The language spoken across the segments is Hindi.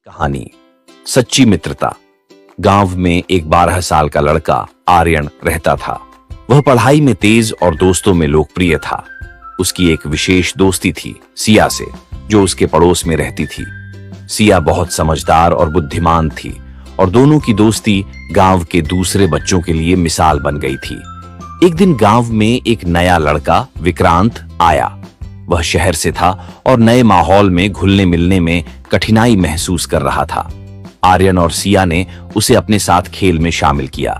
कहानी सच्ची मित्रता। गांव में एक 12 साल का लड़का आर्यन रहता था। वह पढ़ाई में तेज और दोस्तों में लोकप्रिय था। उसकी एक विशेष दोस्ती थी सिया से, जो उसके पड़ोस में रहती थी। सिया बहुत समझदार और बुद्धिमान थी और दोनों की दोस्ती गांव के दूसरे बच्चों के लिए मिसाल बन गई थी। एक दिन गांव में एक नया लड़का विक्रांत आया। वह शहर से था और नए माहौल में घुलने मिलने में कठिनाई महसूस कर रहा था। आर्यन और सिया ने उसे अपने साथ खेल में शामिल किया।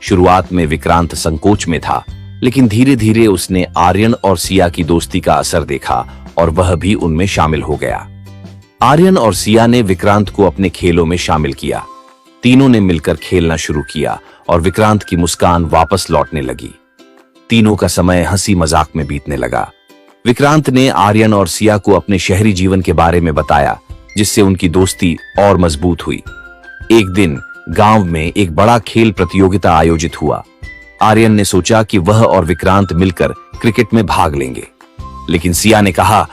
शुरुआत में विक्रांत संकोच में था, लेकिन धीरे धीरे उसने आर्यन और सिया की दोस्ती का असर देखा और वह भी उनमें शामिल हो गया। आर्यन और सिया ने विक्रांत को अपने खेलों में शामिल किया। तीनों ने मिलकर खेलना शुरू किया और विक्रांत की मुस्कान वापस लौटने लगी। तीनों का समय हंसी मजाक में बीतने लगा। विक्रांत ने आर्यन और सिया को अपने शहरी जीवन के बारे में बताया, जिससे उनकी दोस्ती और मजबूत हुई। एक दिन गांव में एक बड़ा खेल प्रतियोगिता आयोजित हुआ। आर्यन ने सोचा कि वह और विक्रांत मिलकर क्रिकेट में भाग लेंगे, लेकिन सिया ने कहा,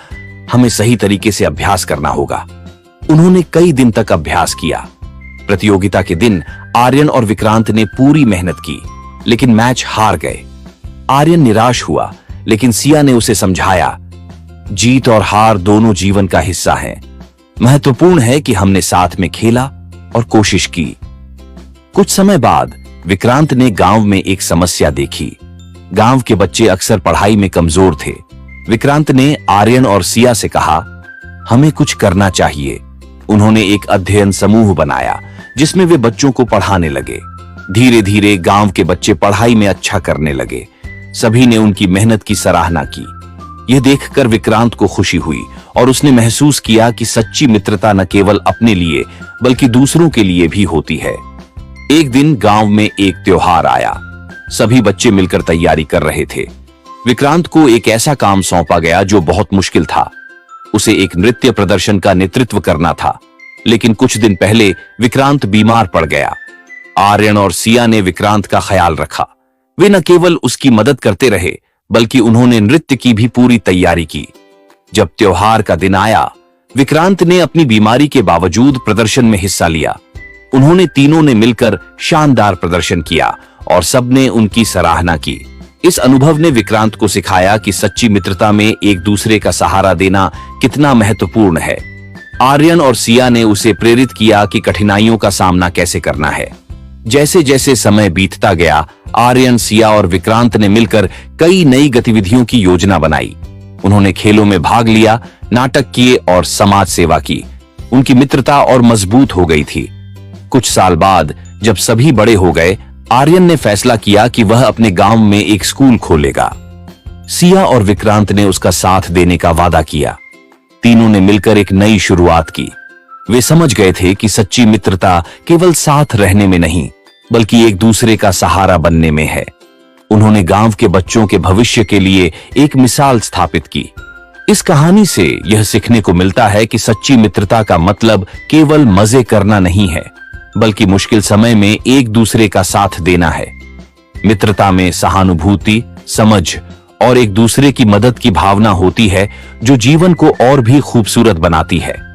हमें सही तरीके से अभ्यास करना होगा। उन्होंने कई दिन तक अभ्यास किया। प्रतियोगिता के दिन आर्यन और विक्रांत ने पूरी मेहनत की, लेकिन मैच हार गए। आर्यन निराश हुआ, लेकिन सिया ने उसे समझाया, जीत और हार दोनों जीवन का हिस्सा हैं। महत्वपूर्ण है कि हमने साथ में खेला और कोशिश की। कुछ समय बाद विक्रांत ने गांव में एक समस्या देखी। गांव के बच्चे अक्सर पढ़ाई में कमजोर थे। विक्रांत ने आर्यन और सिया से कहा, हमें कुछ करना चाहिए। उन्होंने एक अध्ययन समूह बनाया, जिसमें वे बच्चों को पढ़ाने लगे। धीरे धीरे गांव के बच्चे पढ़ाई में अच्छा करने लगे। सभी ने उनकी मेहनत की सराहना की। यह देखकर विक्रांत को खुशी हुई और उसने महसूस किया कि सच्ची मित्रता न केवल अपने लिए बल्कि दूसरों के लिए भी होती है। एक दिन गांव में एक त्योहार आया। सभी बच्चे मिलकर तैयारी कर रहे थे। विक्रांत को एक ऐसा काम सौंपा गया जो बहुत मुश्किल था। उसे एक नृत्य प्रदर्शन का नेतृत्व करना था, लेकिन कुछ दिन पहले विक्रांत बीमार पड़ गया। आर्यन और सिया ने विक्रांत का ख्याल रखा। वे न केवल उसकी मदद करते रहे, बल्कि उन्होंने नृत्य की भी पूरी तैयारी की। जब त्योहार का दिन आया, विक्रांत ने अपनी बीमारी के बावजूद प्रदर्शन में हिस्सा लिया। उन्होंने तीनों ने मिलकर शानदार प्रदर्शन किया और सबने उनकी सराहना की। इस अनुभव ने विक्रांत को सिखाया कि सच्ची मित्रता में एक दूसरे का सहारा देना कितना महत्वपूर्ण है। आर्यन और सिया ने उसे प्रेरित किया कि कठिनाइयों का सामना कैसे करना है। जैसे जैसे समय बीतता गया, आर्यन, सिया और विक्रांत ने मिलकर कई नई गतिविधियों की योजना बनाई। उन्होंने खेलों में भाग लिया, नाटक किए और समाज सेवा की। उनकी मित्रता और मजबूत हो गई थी। कुछ साल बाद जब सभी बड़े हो गए, आर्यन ने फैसला किया कि वह अपने गांव में एक स्कूल खोलेगा। सिया और विक्रांत ने उसका साथ देने का वादा किया। तीनों ने मिलकर एक नई शुरुआत की। वे समझ गए थे कि सच्ची मित्रता केवल साथ रहने में नहीं, बल्कि एक दूसरे का सहारा बनने में है। उन्होंने गांव के बच्चों के भविष्य के लिए एक मिसाल स्थापित की। इस कहानी से यह सीखने को मिलता है कि सच्ची मित्रता का मतलब केवल मजे करना नहीं है, बल्कि मुश्किल समय में एक दूसरे का साथ देना है। मित्रता में सहानुभूति, समझ और एक दूसरे की मदद की भावना होती है, जो जीवन को और भी खूबसूरत बनाती है।